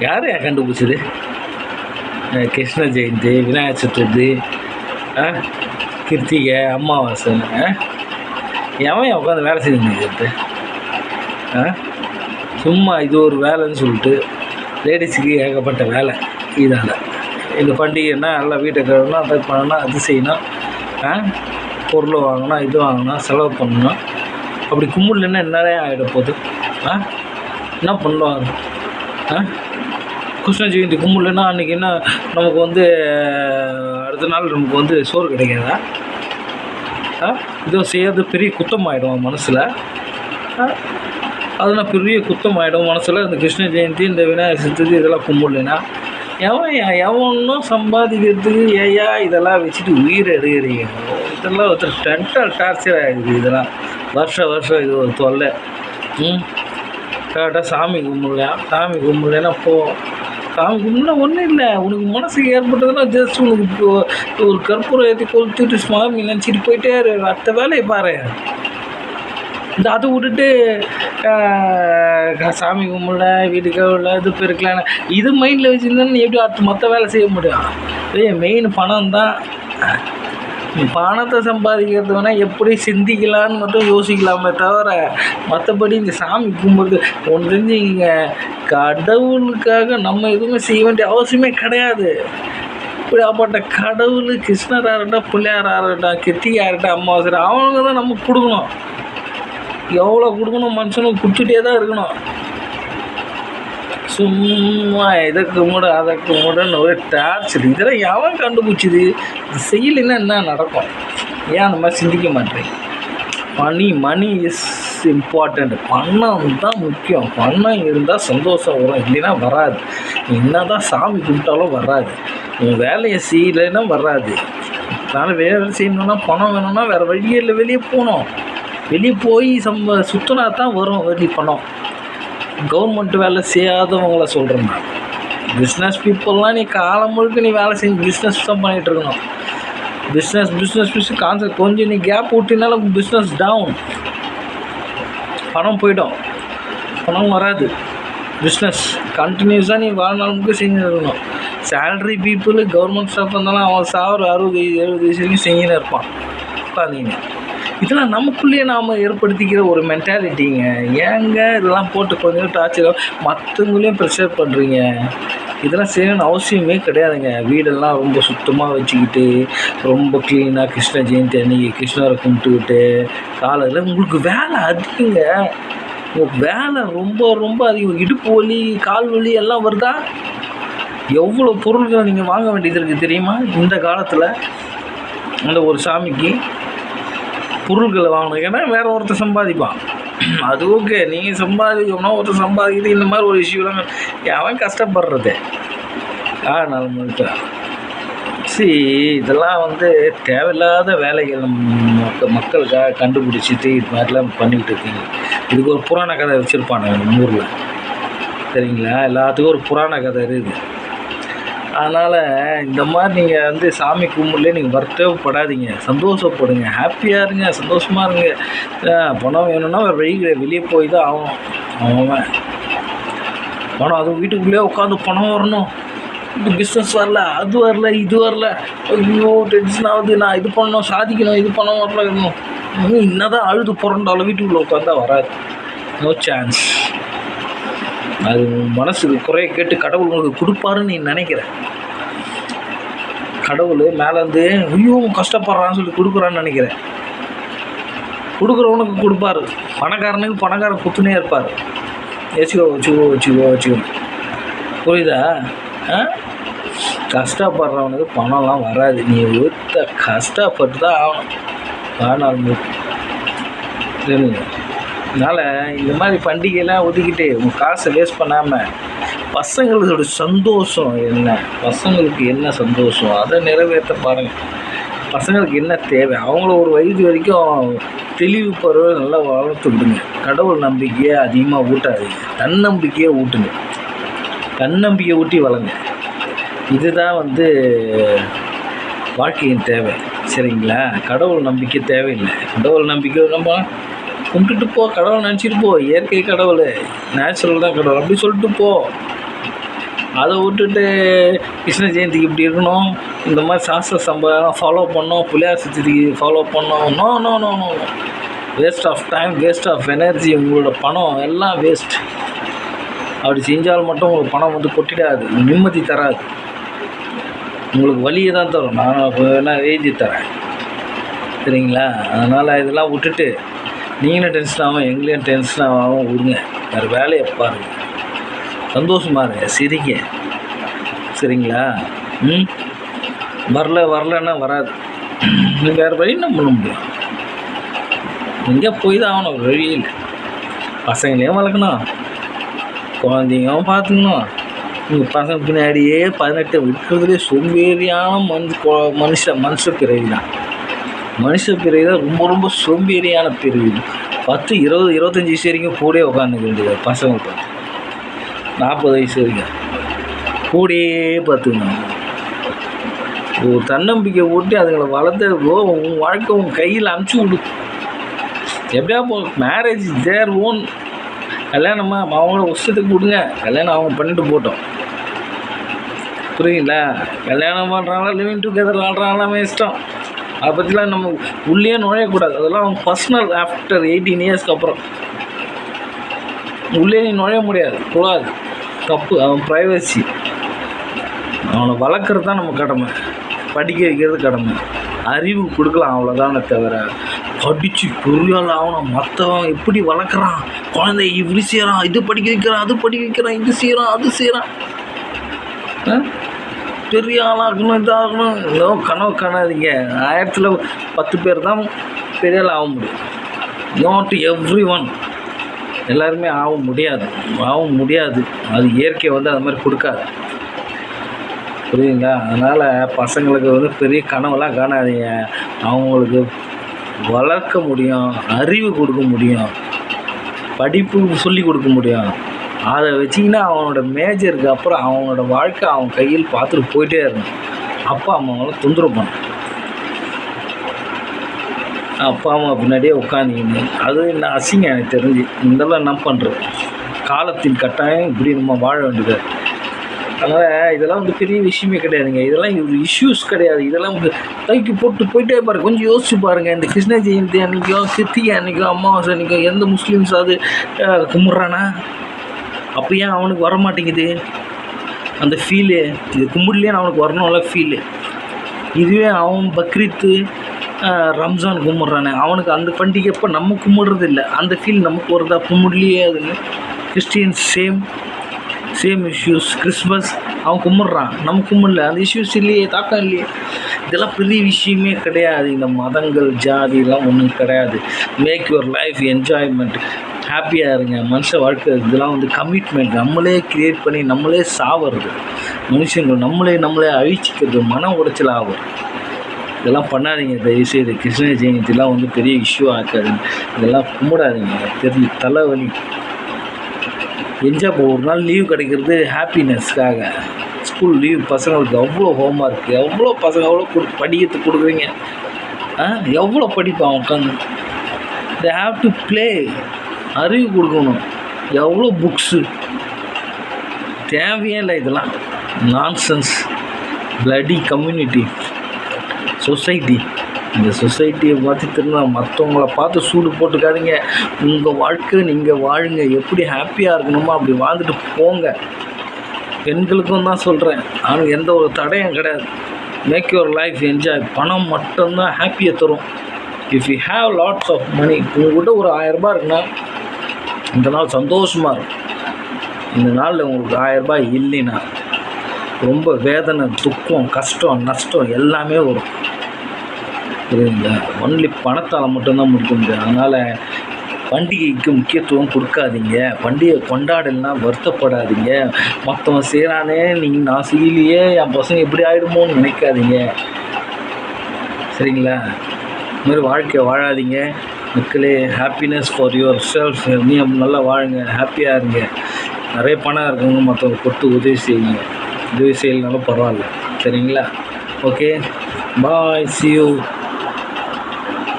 யார் கண்டுபிடிச்சது? கிருஷ்ண ஜெயந்தி, விநாயகர் சதுர்த்தி, கிருத்திகை, அமாவாசைன்னு எவன் உட்காந்து வேலை செஞ்சுருக்கிறது? சும்மா இது ஒரு வேலைன்னு சொல்லிட்டு லேடிஸுக்கு ஏகப்பட்ட வேலை. இதால் இந்த பண்டிகைன்னா நல்லா வீட்டை கழுவணும், அதை பண்ணணும், அது செய்யணும், பொருள் வாங்கணும், இது வாங்கணும், செலவு பண்ணணும். அப்படி கும்பிடலன்னா என்னடே ஆகிட போகுது? என்ன பண்ணுவாங்க? கிருஷ்ண ஜெயந்தி கும்பிடலன்னா அன்றைக்கி என்ன நமக்கு வந்து அடுத்த நாள் நமக்கு வந்து சோறு கிடைக்காதா? இதோ செய்யறது பெரிய குத்தம் ஆகிடும் மனசில். அதெல்லாம் பெரிய குத்தம் ஆகிடும் மனசில். இந்த கிருஷ்ண ஜெயந்தி, இந்த விநாயகர் சதுர்த்தி இதெல்லாம் கும்பிடலைன்னா எவனும் சம்பாதிக்கிறதுக்கு ஏயா இதெல்லாம் வச்சுட்டு உயிரை எடுக்கிறீங்க? இதெல்லாம் ஒருத்தர் டென்டல் டார்ச்சர் ஆகிடுது. இதெல்லாம் வருஷம் இது ஒரு தொல்லை. கரெக்டாக சாமி கும்பிடலைன்னா சாமி கும்பிடா ஒன்றும் இல்லை. உனக்கு மனசுக்கு ஏற்பட்டதுன்னா ஜஸ்ட் உனக்கு ஒரு கற்பூரம் ஏற்றி கொளுத்துட்டு சுவாமி நினச்சிட்டு போயிட்டே அடுத்த வேலையை பாரு. இந்த அதை விட்டுட்டு சாமி கும்பிடல, வீட்டுக்கு இல்லை, இது பெருக்கலான்னு இது மைண்டில் வச்சுருந்தேன்னு எப்படி அடுத்து மற்ற வேலை செய்ய முடியும்? மெயின் பணம் தான். பணத்தை சம்பாதிக்கிறது வேணால் எப்படி சிந்திக்கலான்னு மட்டும் யோசிக்கலாமே தவிர மற்றபடி இந்த சாமி கும்பிட்றது ஒன்று தெரிஞ்சுங்க. கடவுளுக்காக நம்ம எதுவுமே செய்ய வேண்டிய அவசியமே கிடையாது. இப்படிப்பட்ட கடவுள் கிருஷ்ணராக இருக்கட்டும், பிள்ளையாராக இருக்கட்டும், கிருத்திகையாக இருக்கட்டும், அமாவாசை அவங்க தான் நமக்கு கொடுக்கணும். எவ்வளோ கொடுக்கணும்? மனுஷனுக்கு கொடுத்துட்டே தான் இருக்கணும். சும்மா இதை கும்பிடு அதை கும்பிடுன்னு ஒரு டார்ச்சர். இதெல்லாம் எவன் கண்டுபிடிச்சிது? இது செய்யலைன்னா என்ன நடக்கும்? ஏன் அந்த மாதிரி சிந்திக்க மாட்டேன்? Money is important. பணம் தான் முக்கியம். பணம் இருந்தால் சந்தோஷம் வரும், இல்லைன்னா வராது. என்ன தான் சாமி கும்பிட்டாலும் வராது. உன் வேலையை செய்யலைன்னா வராது. அதனால் வேலை செய்யணுன்னா பணம் வேணும்னா வேறு வழியே இல்லை. வெளியே போகணும். வெளியே போய் சுற்றினா தான் வரும் வெளியே பணம். கவர்மெண்ட் வேலை செய்யாதவங்கள சொல்கிறேன் நான். பிஸ்னஸ் பீப்புளெலாம் நீ காலம் முழுக்க நீ வேலை செஞ்சு பிஸ்னஸ் தான் பண்ணிகிட்டு இருக்கணும். பிஸ்னஸ் கான்செப்ட் கொஞ்சம் நீ கேப் விட்டினாலும் பிஸ்னஸ் டவுன், பணம் போய்டும், பணம் வராது. பிஸ்னஸ் கண்டினியூஸாக நீ வாழ்நாளுக்கு செஞ்சுன்னு இருக்கணும். சேலரி பீப்புள் கவர்மெண்ட் ஸ்டாஃப் இருந்தாலும் அவன் 60-70 வயசுலையும் செஞ்சுன்னு இருப்பான் உட்காந்தீங்க. இதெல்லாம் நமக்குள்ளேயே நாம் ஏற்படுத்திக்கிற ஒரு மென்டாலிட்டிங்க. ஏங்க இதெல்லாம் போட்டு கொஞ்சம் டார்ச்சர் மற்றவங்களையும் ப்ரெஷர் பண்ணுறீங்க? இதெல்லாம் செய்யணும்னு அவசியமே கிடையாதுங்க. வீடெல்லாம் ரொம்ப சுத்தமாக வச்சுக்கிட்டு ரொம்ப க்ளீனாக கிருஷ்ண ஜெயந்தி அன்றைக்கி கிருஷ்ணரை கும்பிட்டுக்கிட்டு காலையில் உங்களுக்கு வேலை அதிகங்க. உங்களுக்கு வேலை ரொம்ப அதிகம். இடுப்பு வலி, கால் வலி எல்லாம் வருதா? எவ்வளோ பொருள்களை நீங்கள் வாங்க வேண்டியது இருக்குது தெரியுமா? இந்த காலத்தில் அந்த ஒரு சாமிக்கு பொருள்களை வாங்கணும். ஏன்னா வேறு ஒருத்தர் சம்பாதிப்பான், அது ஓகே. நீங்கள் சம்பாதிக்கணும்னா ஒருத்தர் சம்பாதிக்கிறது இந்த மாதிரி ஒரு இஷ்யூலாம் அவன் கஷ்டப்படுறது. அதனால் மட்டும் இதெல்லாம் வந்து தேவையில்லாத வேலைகள் மக்களுக்காக கண்டுபிடிச்சிட்டு இது மாதிரிலாம் பண்ணிக்கிட்டு இருக்கீங்க. இதுக்கு ஒரு புராண கதை வச்சுருப்பாங்க நம்ம ஊரில், சரிங்களா? எல்லாத்துக்கும் ஒரு புராண கதை இருக்குது. அதனால் இந்த மாதிரி நீங்கள் வந்து சாமி கும்பிட்லே நீங்கள் வருத்தப்படாதீங்க, சந்தோஷப்படுங்க, ஹாப்பியாக இருங்க, சந்தோஷமாக இருங்க. பணம் வேணும்னா வேறு வெளியே போய் தான் ஆகணும். அவன் பணம் அதுவும் வீட்டுக்குள்ளேயே உட்காந்து பணம் வரணும், இது பிஸ்னஸ் வரல, அது வரல, இது வரல, ஐயோ டென்ஷன் ஆகுது, நான் இது பண்ணணும், சாதிக்கணும், இது பண்ண வரல இருக்கணும். என்ன தான் அழுது புரண்டாலும் வீட்டுக்குள்ளே உட்காந்தா வராது. No chance. அது மனசுக்கு குறைய கேட்டு கடவுள் உங்களுக்கு கொடுப்பாருன்னு நீ நினைக்கிறேன். கடவுள் மேலேருந்து ஐயோ கஷ்டப்படுறான்னு சொல்லி கொடுக்குறான்னு நினைக்கிறேன். கொடுக்குறவனுக்கு கொடுப்பாரு. பணக்காரனுக்கு பணக்காரன் குத்துனே இருப்பார். வச்சுக்கோ. புரியுதா? கஷ்டப்படுறவனுக்கு பணம்லாம் வராது. நீ கஷ்டப்பட்டு தான் ஆகணும். ஆனால் சரிங்க. அதனால் இந்த மாதிரி பண்டிகைலாம் ஒதுக்கிட்டு உங்கள் காசை வேஸ்ட் பண்ணாமல் பசங்களோட சந்தோஷம் என்ன, பசங்களுக்கு என்ன சந்தோஷம் அதை நிறைவேற்ற பாருங்கள். பசங்களுக்கு என்ன தேவை அவங்கள ஒரு வயது வரைக்கும் தெளிவு பருவ நல்லா வளர்த்து விடுங்க. கடவுள் நம்பிக்கையை அதிகமாக ஊட்டாதீங்க, தன்னம்பிக்கையை ஊட்டுங்க. தன்னம்பிக்கை ஊட்டி வளங்க. இதுதான் வந்து வாழ்க்கையின் தேவை, சரிங்களா? கடவுள் நம்பிக்கை தேவையில்லை. கடவுள் நம்பிக்கை நம்ம கும்பிட்டுட்டு போ, கடவுள் நினச்சிட்டு போ. இயற்கை கடவுள், நேச்சுரல் தான் கடவுள், அப்படி சொல்லிட்டு போ. அதை விட்டுட்டு கிருஷ்ண ஜெயந்திக்கு இப்படி இருக்கணும், இந்த மாதிரி சாஸ்திர சம்பிரதாயம் ஃபாலோ பண்ணோம், பிள்ளையார் சதுர்த்திக்கு ஃபாலோ பண்ணோம். No no no no no, waste of time, waste of energy. உங்களோட பணம் எல்லாம் வேஸ்ட். அப்படி செஞ்சால் மட்டும் உங்களுக்கு பணம் வந்து கொட்டிடாது, நிம்மதி தராது, உங்களுக்கு வலியை தான் தரும். நான் வேணால் எழுதி தரேன், சரிங்களா? அதனால் இதெல்லாம் விட்டுட்டு நீங்களும் டென்ஷன் ஆகும், எங்களையும் டென்ஷன் ஆகும் விடுங்க. வேறு வேலையை பாருங்கள், சந்தோஷமாக இருங்க, சிரிங்க, சரிங்களா? வரலன்னா வராது. நீங்கள் வேறு வழி என்ன பண்ண முடியும்? எங்கே போய் தான் ஆகணும், ஒரு வழியில். பசங்களையும் வளர்க்கணும், குழந்தைங்களும் பார்த்துக்கணும். உங்கள் பசங்க பின்னாடியே 18 இருக்கிறதுலே சோம்பேறியான மனுஷ பிறவி தான். மனுஷ பிறவி தான் ரொம்ப ரொம்ப சோம்பேறியான பிறவி. 10, 20, 25 வயசு வரைக்கும் கூட உட்காந்துக்க வேண்டியது. பசங்க பார்த்து 40 வயசு வரைக்கும் கூடயே பார்த்துக்கணும். ஒரு தன்னம்பிக்கை ஓட்டி அதுங்களை வளர்த்து உன் வாழ்க்கை உன் கையில் அமுச்சு விடு. எப்படியா மேரேஜ் தேர் ஓன். கல்யாணமா அவங்கள வருஷத்துக்கு கொடுங்க, கல்யாணம் அவங்க பண்ணிட்டு போட்டோம், புரியுங்களா? கல்யாணம் பண்ணுறாங்களா, லிவிங் டுகெதர் வாழ்கிறாங்களாமே இஷ்டம். அதை பற்றிலாம் நம்ம உள்ளே நுழையக்கூடாது. அதெல்லாம் அவங்க பர்சனல். ஆஃப்டர் 18 இயர்ஸ்க்கு அப்புறம் உள்ளே நீ நுழைய முடியாது, கூடாது, தப்பு. அவன் ப்ரைவசி. அவனை வளர்க்குறது தான் நம்ம கடமை, படிக்க வைக்கிறது கடமை, அறிவு கொடுக்கலாம், அவ்வளோதானே தவிர படித்து பெரியாள் ஆகணும். மற்றவன் எப்படி வளர்க்குறான், குழந்தை இப்படி செய்கிறான், இது படிக்க வைக்கிறான், அது படிக்க வைக்கிறான், இது செய்கிறான், அது செய்கிறான், பெரிய ஆளாகணும், இதாகணும், ஏதோ கனவு காணாதீங்க. 1000ல் 10 பேர் தான் பெரிய ஆள் ஆக முடியும். நாட் எவ்ரி ஒன், எல்லாருமே ஆக முடியாது. அது இயற்கை வந்து அது மாதிரி கொடுக்காது, புரியுதுங்களா? அதனால் பசங்களுக்கு வந்து பெரிய கனவெல்லாம் காணாதீங்க. அவங்களுக்கு வளர்க்க முடியும், அறிவு கொடுக்க முடியும், படிப்பு சொல்லி கொடுக்க முடியும். அதை வச்சிங்கன்னா அவனோட மேஜருக்கு அப்புறம் அவனோட வாழ்க்கை அவன் கையில் பார்த்துட்டு போயிட்டே இருக்கணும். அப்பா அம்மாவை தொந்தரவு பண்ண, அப்பா அம்மா பின்னாடியே உட்காந்திக்கின்னு அது என்ன அசிங்கம் எனக்கு தெரிஞ்சு. இதெல்லாம் என்ன பண்ணுறது, காலத்தின் கட்டாயம் இப்படி நம்ம வாழ வேண்டியது. அதனால் இதெல்லாம் வந்து பெரிய விஷயமே கிடையாதுங்க. இதெல்லாம் ஒரு இஷ்யூஸ் கிடையாது. இதெல்லாம் கைக்கு போட்டு போயிட்டே பாருங்கள். கொஞ்சம் யோசிச்சு பாருங்கள். இந்த கிருஷ்ண ஜெயந்தி அன்றைக்கோ, சித்திகை அன்றைக்கோ, அமாவாசை அன்றைக்கோ எந்த முஸ்லீம்ஸ் அது கும்பிட்றானா? அப்போ ஏன் அவனுக்கு வர மாட்டேங்குது அந்த ஃபீலு? இது கும்பிடலையே அவனுக்கு வரணும்ல ஃபீலு. இதுவே அவன் பக்ரீத்து, ரம்ஜான் கும்பிட்றானே, அவனுக்கு அந்த பண்டிகை எப்போ நம்ம கும்பிட்றது இல்லை, அந்த ஃபீல் நமக்கு வருதா? கும்பிடலையே அதுன்னு. Christians same issues. கிறிஸ்மஸ் அவன் கும்பிட்றான், நம்ம கும்பிடல, அந்த இஷ்யூஸ் இல்லையே, தாக்கம் இல்லையே. இதெல்லாம் பெரிய விஷயமே கிடையாது. இந்த மதங்கள் ஜாதிலாம் ஒன்றும் கிடையாது. மேக் யுவர் லைஃப் என்ஜாய்மெண்ட், ஹாப்பியாக இருங்க. மனுஷ வாழ்க்கை இதெல்லாம் வந்து கமிட்மெண்ட். நம்மளே க்ரியேட் பண்ணி நம்மளே சாவறது, மனுஷங்கள் நம்மளே அழிச்சிக்கிறது, மன உடைச்சல் ஆகும். இதெல்லாம் பண்ணாதீங்க தயவுசெய்து. கிருஷ்ண ஜெயந்திலாம் வந்து பெரிய இஷ்யூ ஆக்காதுங்க. இதெல்லாம் கும்பிடாதீங்க. தெரிஞ்சு தலைவலி. என்ஜாய் ஒரு நாள் லீவ் கிடைக்கிறது ஹாப்பினஸ்க்காக. ஸ்கூல் லீவ் பசங்களுக்கு அவ்வளோ ஹோம்ஒர்க், எவ்வளோ பசங்க அவ்வளோ படிக்கிறதுக்கு கொடுக்குறீங்க. எவ்வளோ படிப்பான் உட்காந்து. They have to play. அறிவு கொடுக்கணும். எவ்வளோ புக்ஸு தேவையே இல்லை. இதெல்லாம் நான்சென்ஸ். Bloody community, society. இந்த சொசைட்டியை பார்த்து திரும்ப மற்றவங்கள பார்த்து சூடு போட்டுக்காதீங்க. உங்கள் வாழ்க்கை நீங்கள் வாழுங்க. எப்படி ஹாப்பியாக இருக்கணுமோ அப்படி வாழ்ந்துட்டு போங்க. பெண்களுக்கும் தான் சொல்கிறேன், ஆனால் எந்த ஒரு தடையும் கிடையாது. Make your life enjoy. பணம் மட்டும்தான் ஹாப்பியை தரும். If you have lots of money, உங்கள்கிட்ட ஒரு 1000 ரூபாய் இருக்குன்னா இந்த நாள் சந்தோஷமாக இருக்கும். இந்த நாளில் உங்களுக்கு 1000 ரூபாய் இல்லைன்னா ரொம்ப வேதனை, துக்கம், கஷ்டம், நஷ்டம் எல்லாமே வரும், புரியுதுங்களா? ஒன்லி பணத்தால் மட்டும்தான் முடிக்க முடியாது. அதனால் பண்டிகைக்கு முக்கியத்துவம் கொடுக்காதீங்க. பண்டிகை கொண்டாடலைன்னா வருத்தப்படாதீங்க. மற்றவன் செய்கிறானே நான் செய்யலையே, என் பசங்க எப்படி ஆகிடுமோன்னு நினைக்காதீங்க, சரிங்களா? இது மாதிரி வாழ்க்கை வாழாதீங்க. மக்களே, ஹாப்பினஸ் ஃபார் யுவர் செல்ஃப். நீ நல்லா வாழுங்க, ஹாப்பியாக இருங்க. நிறைய பணம் இருக்குங்க, மற்றவங்க கொட்டு உதவி செய்யுங்க. உதவி செய்யலைனாலும் பரவாயில்ல, சரிங்களா? Okay, bye, see you.